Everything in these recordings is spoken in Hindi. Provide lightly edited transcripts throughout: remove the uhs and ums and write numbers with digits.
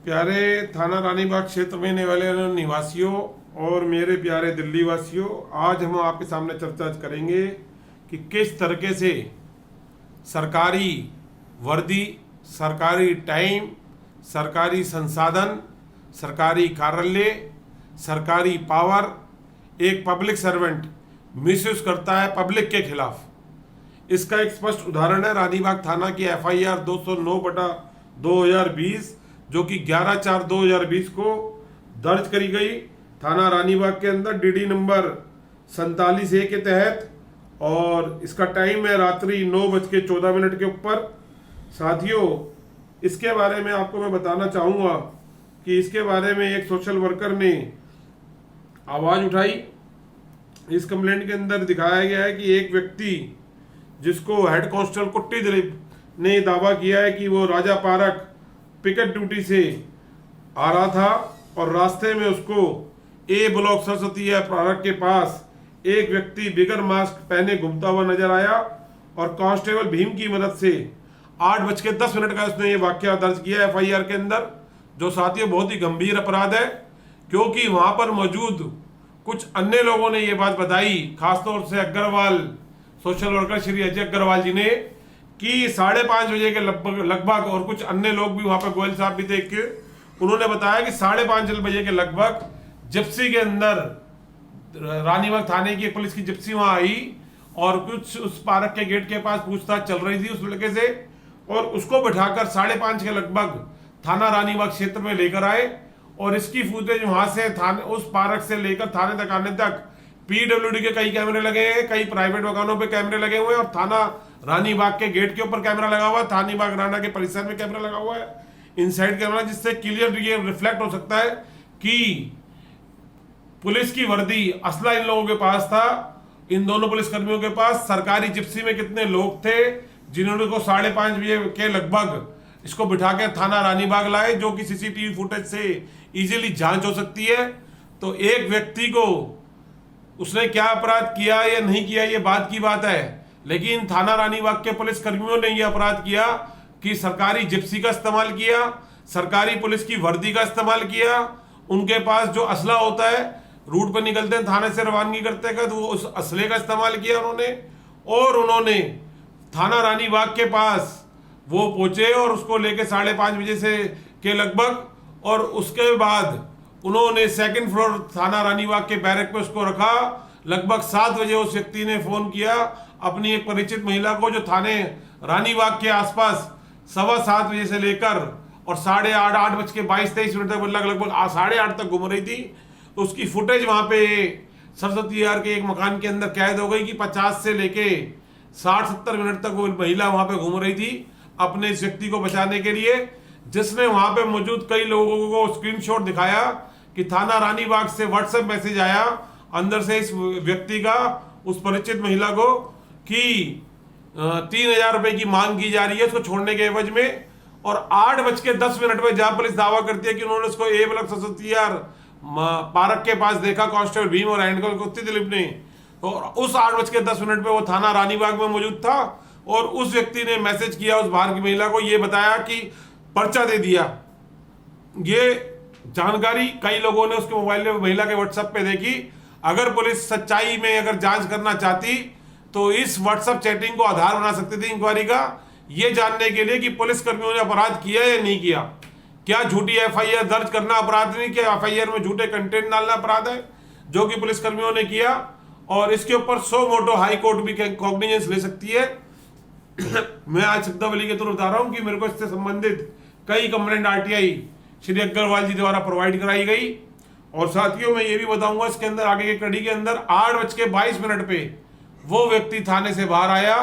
प्यारे थाना रानीबाग क्षेत्र में रहने वाले निवासियों और मेरे प्यारे दिल्ली वासियों, आज हम आपके सामने चर्चा करेंगे कि किस तरीके से सरकारी वर्दी, सरकारी टाइम, सरकारी संसाधन, सरकारी कार्यालय, सरकारी पावर एक पब्लिक सर्वेंट मिसयूज करता है पब्लिक के खिलाफ। इसका एक स्पष्ट उदाहरण है रानीबाग थाना की FIR 209/2020 जो कि 11/4/2020 को दर्ज करी गई थाना रानीबाग के अंदर DD नंबर 47A के तहत, और इसका टाइम है रात्रि 9:14 के ऊपर। साथियों, इसके बारे में आपको मैं बताना चाहूँगा कि इसके बारे में एक सोशल वर्कर ने आवाज़ उठाई। इस कंप्लेंट के अंदर दिखाया गया है कि एक व्यक्ति जिसको हेड कांस्टेबल कुट्टी दिलीप ने दावा किया है कि वो राजा पार्क पिकेट ड्यूटी से आ रहा था और रास्ते में उसको A ब्लॉक सरस्वती पार्क के पास एक व्यक्ति बिगर मास्क पहने घूमता हुआ नजर आया और कांस्टेबल भीम की मदद से 8:10 का उसने ये वाकया दर्ज किया FIR के अंदर, जो साथियों बहुत ही गंभीर अपराध है, क्योंकि वहां पर मौजूद कुछ अन्य लोगों ने ये बात बताई, खासतौर से अग्रवाल सोशल वर्कर श्री अजय अग्रवाल जी ने, कि 5:30 बजे के लगभग और कुछ अन्य लोग भी वहां पर, गोयल साहब भी देख के उन्होंने बताया कि 5:30 बजे के लगभग जिप्सी के अंदर रानीबाग थाने की पुलिस की जिप्सी वहां आई और कुछ उस पार्क के गेट के पास पूछताछ चल रही थी उस लड़के से, और उसको बिठाकर 5:30 के लगभग थाना रानीबाग क्षेत्र में लेकर आए। और इसकी फुटेज वहां से थाने उस पार्क से लेकर थाने तक आने तक PWD के कई कैमरे लगे हैं, कई प्राइवेट मकानों पे कैमरे लगे हुए हैं और थाना रानीबाग के गेट के ऊपर कैमरा लगा हुआ है, थानीबाग राना के परिसर में कैमरा लगा हुआ है, इनसाइड कैमरा, जिससे क्लियर ये रिफ्लेक्ट हो सकता है कि पुलिस की वर्दी, असला इन लोगों के पास था, इन दोनों पुलिस कर्मियों के पास। सरकारी जिप्सी में कितने लोग थे जिन्होंने को 5:30 बजे के लगभग इसको बिठा के थाना रानीबाग लाए, जो कि CCTV फुटेज से इजीली जांच हो सकती है। तो एक व्यक्ति को उसने क्या अपराध किया या नहीं किया ये बात की बात है, लेकिन थाना रानीबाग के पुलिस कर्मियों ने यह अपराध किया कि सरकारी जिप्सी का इस्तेमाल किया, सरकारी पुलिस की वर्दी का इस्तेमाल किया, उनके पास जो असला होता है, रूट पर निकलते हैं थाने से रवानगी करते हैं तो वो उस असले का इस्तेमाल किया उन्होंने, और उन्होंने थाना रानीबाग के पास वो पहुंचे और उसको लेके 5:30 बजे से के लगभग, और उसके बाद उन्होंने सेकंड फ्लोर थाना रानीबाग के बैरक पे उसको रखा। लगभग 7 बजे उस व्यक्ति ने फोन किया अपनी एक परिचित महिला को, जो थाने रानीबाग के आसपास 7:15 बजे से लेकर और 8:30 तक लगभग 8:30 तक घूम रही थी। तो उसकी फुटेज वहां पे सरस्वती यार के एक मकान के अंदर कैद हो गई कि 50 से लेके 60-70 मिनट तक वो महिला वहां पे घूम रही थी अपने इस व्यक्ति को बचाने के लिए, जिसने वहां पे मौजूद कई लोगों को स्क्रीनशॉट दिखाया कि थाना रानीबाग से व्हाट्सएप मैसेज आया अंदर से इस व्यक्ति का उस परिचित महिला को कि 3,000 रुपए की मांग की जा रही है उसको छोड़ने के एवज में। और 8:10 में जहां पुलिस दावा करती है कि उन्होंने उसको A ब्लॉक सरस्वती पार्क के पास देखा कांस्टेबल भीम और हैंडकल कुत्ती दिलीप ने, और उस 8:10 पे वो थाना रानीबाग में मौजूद था और उस व्यक्ति ने मैसेज किया उस बाहर की महिला को, ये बताया कि पर्चा दे दिया। ये जानकारी कई लोगों ने उसके मोबाइल में महिला के व्हाट्सएप पे देखी। अगर पुलिस सच्चाई में अगर जांच करना चाहती तो इस व्हाट्सएप चैटिंग को आधार बना सकती थी इंक्वायरी का, ये जानने के लिए कि पुलिस कर्मियों ने अपराध किया या नहीं किया। क्या झूठी FIR दर्ज करना अपराध नहीं, क्या FIR में झूठे कंटेंट डालना अपराध है, जो कि पुलिस कर्मियों ने किया, और इसके ऊपर सो मोटो हाई कोर्ट भी कॉग्निजेंस ले सकती है। मैं आज शब्दावली के तौर बता रहा हूं कि मेरे को इससे संबंधित कई कंप्लेंट RTI श्री अग्रवाल जी द्वारा प्रोवाइड कराई गई। और साथियों, मैं ये भी बताऊंगा इसके अंदर आगे की कड़ी के अंदर 8:22 पे वो व्यक्ति थाने से बाहर आया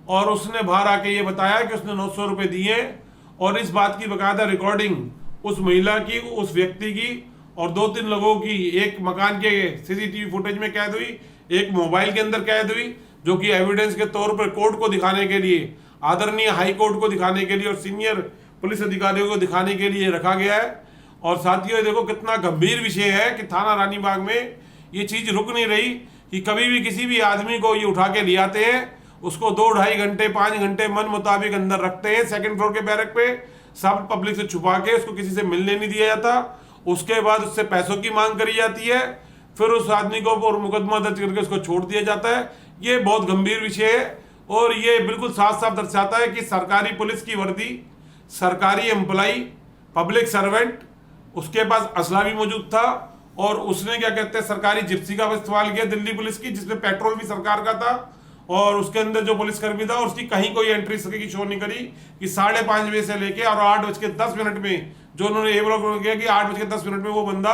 और उसने बाहर आके ये बताया कि उसने 900 रुपए दिए, और इस बात की बकायदा रिकॉर्डिंग उस महिला की, उस व्यक्ति की और 2-3 लोगों की एक मकान के CCTV फुटेज में कैद हुई, एक मोबाइल के अंदर कैद हुई, जो कि एविडेंस के तौर पर कोर्ट को दिखाने के लिए, आदरणीय हाई कोर्ट को दिखाने के लिए और सीनियर पुलिस अधिकारियों को दिखाने के लिए रखा गया है। और साथियों, देखो कितना गंभीर विषय है कि थाना रानीबाग में ये चीज रुक नहीं रही कि कभी भी किसी भी आदमी को ये उठा के ले आते हैं, उसको 2-2.5 घंटे 5 घंटे मन मुताबिक अंदर रखते हैं सेकंड फ्लोर के बैरक पे, सब पब्लिक से छुपा के उसको किसी से मिलने नहीं दिया जाता। उसके बाद उससे पैसों की मांग करी जाती है, फिर उस आदमी को और मुकदमा दर्ज करके उसको छोड़ दिया जाता है। ये बहुत गंभीर विषय है और ये बिल्कुल साफ साफ दर्शाता है कि सरकारी पुलिस की वर्दी, सरकारी एम्प्लॉई, पब्लिक सर्वेंट, उसके पास असला भी मौजूद था और उसने क्या कहते हैं सरकारी जिप्सी का इस्तेमाल किया दिल्ली पुलिस की, जिसमें पेट्रोल भी सरकार का था और उसके अंदर जो पुलिसकर्मी था उसकी कहीं कोई एंट्री की शो नहीं करी कि 5:30 बजे से लेके और 8:10 में जो उन्होंने ये ब्लॉक किया कि 8:10 में वो बंदा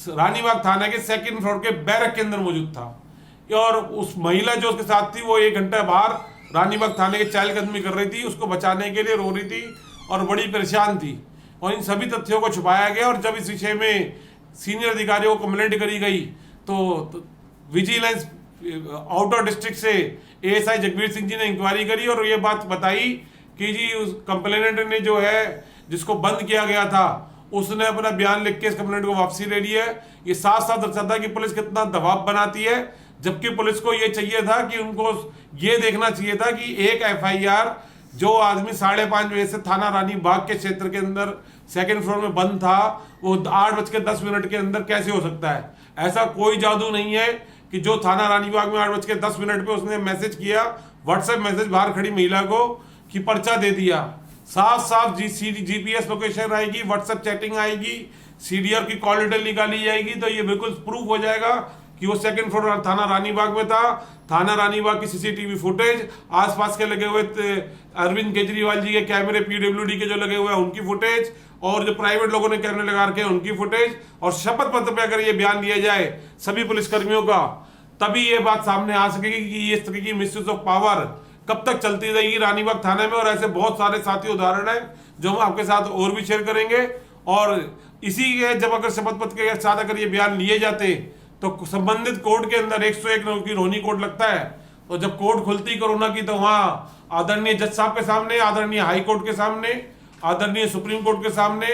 रानीबाग थाने के सेकंड फ्लोर के बैरक के अंदर मौजूद था और उस महिला जो उसके साथ थी वो 1 घंटा बाहर रानीबाग थाने के चहलकदमी कर रही थी, उसको बचाने के लिए रो रही थी और बड़ी परेशान थी। और इन सभी तथ्यों को छुपाया गया और जब इस विषय में सीनियर अधिकारियों को कंप्लेंट करी गई तो विजिलेंस आउटर डिस्ट्रिक्ट से एएसआई जगबीर सिंह जी ने इंक्वायरी करी और ये बात बताई कि जी उस कंप्लेनेंट ने जो है जिसको बंद किया गया था उसने अपना बयान लिख के इस कंप्लेंट को वापसी ले ली है। ये साफ साफ दर्शाता है कि पुलिस कितना दबाव बनाती है, जबकि पुलिस को ये चाहिए था कि उनको ये देखना चाहिए था कि एक एफआईआर जो आदमी 5:30 बजे से थाना रानीबाग के क्षेत्र के अंदर सेकंड फ्लोर में बंद था वो 8:10 के अंदर कैसे हो सकता है। ऐसा कोई जादू नहीं है कि जो थाना रानीबाग में 8:10 पे उसने मैसेज किया, व्हाट्सएप मैसेज बाहर खड़ी महिला को कि पर्चा दे दिया। साफ साफ जीपीएस लोकेशन आएगी, व्हाट्सएप चैटिंग आएगी, सीडीआर की कॉल डिटेल निकाली जाएगी तो ये बिल्कुल प्रूफ हो जाएगा कि वो सेकंड फ्लोर थाना रानीबाग में था। थाना रानीबाग की सीसीटीवी फुटेज, आसपास के लगे हुए अरविंद केजरीवाल जी के कैमरे पीडब्ल्यूडी के जो लगे हुए हैं उनकी फुटेज और जो प्राइवेट लोगों ने कैमरे लगा रखे हैं उनकी फुटेज और शपथ पत्र पे अगर ये बयान दिया जाए सभी पुलिसकर्मियों का तभी ये बात सामने आ सकेगी कि इस तरह की मिसयूज ऑफ पावर कब तक चलती रहेगी रानीबाग थाने में। और ऐसे बहुत सारे साथी उदाहरण हैं जो हम आपके साथ और भी शेयर करेंगे। और इसी के जब अगर शपथ पत्र के साथ अगर ये बयान लिए जाते तो संबंधित कोर्ट के अंदर 101 की रोहिणी कोर्ट लगता है। तो जब कोर्ट खुलती कोरोना की तो वहाँ आदरणीय जज साहब के सामने, आदरणीय हाई कोर्ट के सामने, आदरणीय सुप्रीम कोर्ट के सामने,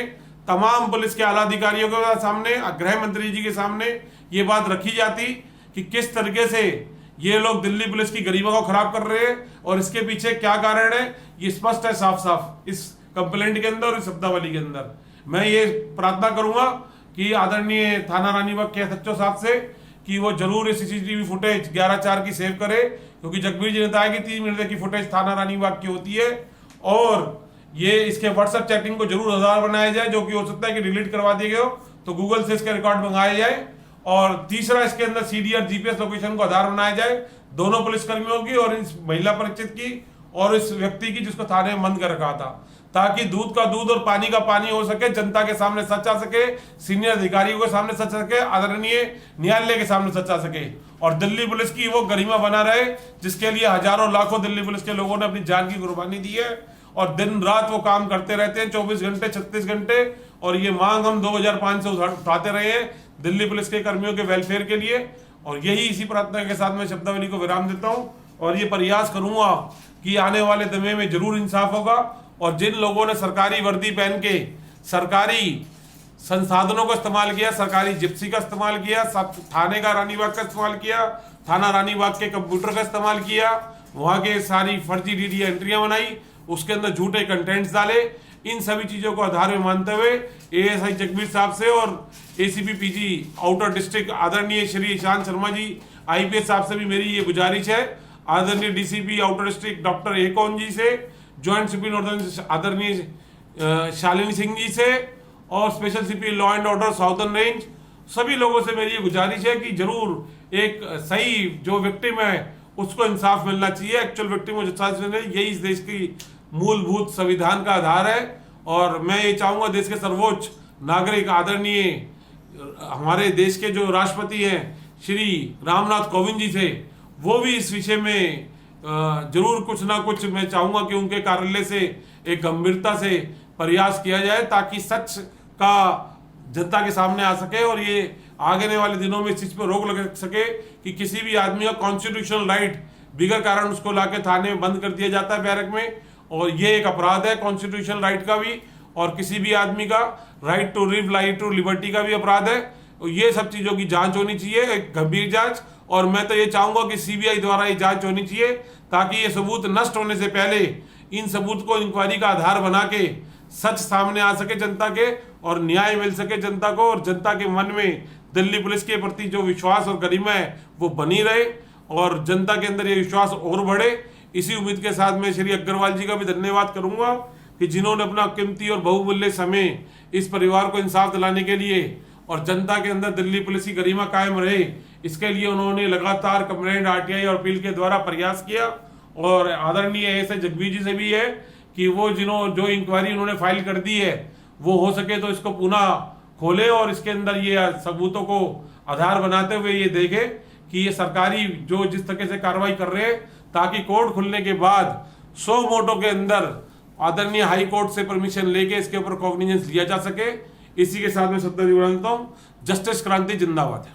तमाम पुलिस के आला अधिकारियों के सामने, गृह मंत्री जी के सामने ये बात रखी जाती कि किस तरीके से ये लोग दिल्ली पुलिस की गरिमा को खराब कर रहे हैं और इसके पीछे क्या कारण है ये स्पष्ट है साफ साफ इस कंप्लेंट के अंदर और इस शब्दावली के अंदर। मैं ये प्रार्थना करूंगा कि आदरणीय थाना रानीबाग के एसएचओ साहब से कि वो जरूर इस सीसीटीवी फुटेज 11/4 की सेव करे, क्योंकि जगबीर जी ने बताया कि 3 मिनट की फुटेज थाना रानीबाग की होती है और ये इसके व्हाट्सएप चैटिंग को जरूर आधार बनाया जाए, जो कि हो सकता है कि डिलीट करवा दिए गए हो तो गूगल से इसके रिकॉर्ड मंगाया जाए। और तीसरा इसके अंदर सीडीआर जीपीएस लोकेशन को आधार बनाया जाए दोनों पुलिसकर्मियों की और इस महिला परिचित की और इस व्यक्ति की जिसको थाने में बंद कर रखा था, ताकि दूध का दूध और पानी का पानी हो सके, जनता के सामने सच आ सके, सीनियर अधिकारियों के सामने सच आ सके, आदरणीय न्यायालय के सामने सच आ सके और दिल्ली पुलिस की वो गरिमा बना रहे जिसके लिए हजारों लाखों दिल्ली पुलिस के लोगों ने अपनी जान की कुर्बानी दी है और दिन रात वो काम करते रहते हैं 24 घंटे 36 घंटे। और ये मांग हम 2005 से उठाते रहे हैं दिल्ली पुलिस के कर्मियों के वेलफेयर के लिए। और यही इसी प्रार्थना के साथ मैं शब्दावली को विराम देता हूं और ये प्रयास करूंगा कि आने वाले समय में जरूर इंसाफ होगा और जिन लोगों ने सरकारी वर्दी पहन के सरकारी संसाधनों का इस्तेमाल किया, सरकारी जिप्सी का इस्तेमाल किया, थाने का रानीबाग का इस्तेमाल किया, थाना रानीबाग के कंप्यूटर का इस्तेमाल किया, वहां के सारी फर्जी डीडी एंट्रियां बनाई, उसके अंदर झूठे कंटेंट्स डाले, इन सभी चीजों को आधार में मानते हुए एएसआई जगबीर साहब से और एसीपी पीजी आउटर डिस्ट्रिक्ट आदरणीय श्री ईशांत शर्मा जी आईपीएस साहब से भी मेरी ये गुजारिश है, आदरणीय डीसीपी आउटर डिस्ट्रिक्ट डॉक्टर एकौन जी से, ज्वाइंट सीपी नॉर्दर्न आदरणीय शालिनी सिंह जी से और special CP law and order southern range, सभी लोगों से मेरी ये गुजारिश है कि जरूर एक सही जो विक्टिम है उसको इंसाफ मिलना चाहिए, एक्चुअल विक्टिम को इंसाफ मिलना चाहिए। यही इस देश की मूलभूत संविधान का आधार है। और मैं ये चाहूंगा देश के सर्वोच्च नागरिक आदरणीय हमारे देश के जो राष्ट्रपति हैं श्री रामनाथ कोविंद जी से, वो भी इस विषय में जरूर कुछ ना कुछ मैं चाहूंगा कि उनके कार्यालय से एक गंभीरता से प्रयास किया जाए ताकि सच का जनता के सामने आ सके और ये आगे वाले दिनों में इस चीज पर रोक लग सके कि किसी भी आदमी का कॉन्स्टिट्यूशनल राइट बिगर कारण उसको लाके थाने में बंद कर दिया जाता है बैरक में, और ये एक अपराध है कॉन्स्टिट्यूशनल राइट का भी और किसी भी आदमी का right to live right to liberty का भी अपराध है। ये सब चीजों की जांच होनी चाहिए, एक गंभीर जांच। और मैं तो ये चाहूंगा कि सीबीआई द्वारा ये जांच होनी चाहिए ताकि ये सबूत नष्ट होने से पहले इन सबूत को इंक्वायरी का आधार बना के सच सामने आ सके जनता के, और न्याय मिल सके जनता को, और जनता के मन में दिल्ली पुलिस के प्रति जो विश्वास और गरिमा है वो बनी रहे, और जनता के अंदर ये विश्वास और बढ़े। इसी उम्मीद के साथ मैं श्री अग्रवाल जी का भी धन्यवाद करूंगा कि जिन्होंने अपना कीमती और बहुमूल्य समय इस परिवार को इंसाफ दिलाने के लिए और जनता के अंदर दिल्ली पुलिस की गरिमा कायम रहे, इसके लिए उन्होंने लगातार कंप्लेंट, आरटीआई और अपील के द्वारा प्रयास किया। और आदरणीय एएसआई जगबीर जी से भी है कि वो जो इंक्वायरी उन्होंने फाइल कर दी है वो हो सके तो इसको पुनः खोले, और इसके अंदर ये सबूतों को आधार बनाते हुए ये देखे कि ये सरकारी जो जिस तरह से कार्रवाई कर रहे हैं, ताकि कोर्ट खुलने के बाद 100 मोटो के अंदर आदरणीय हाई कोर्ट से परमिशन लेके इसके ऊपर कॉग्निजेंस लिया जा सके। इसी के साथ में श्रद्धा निवारणता हूं। जस्टिस क्रांति जिंदाबाद है।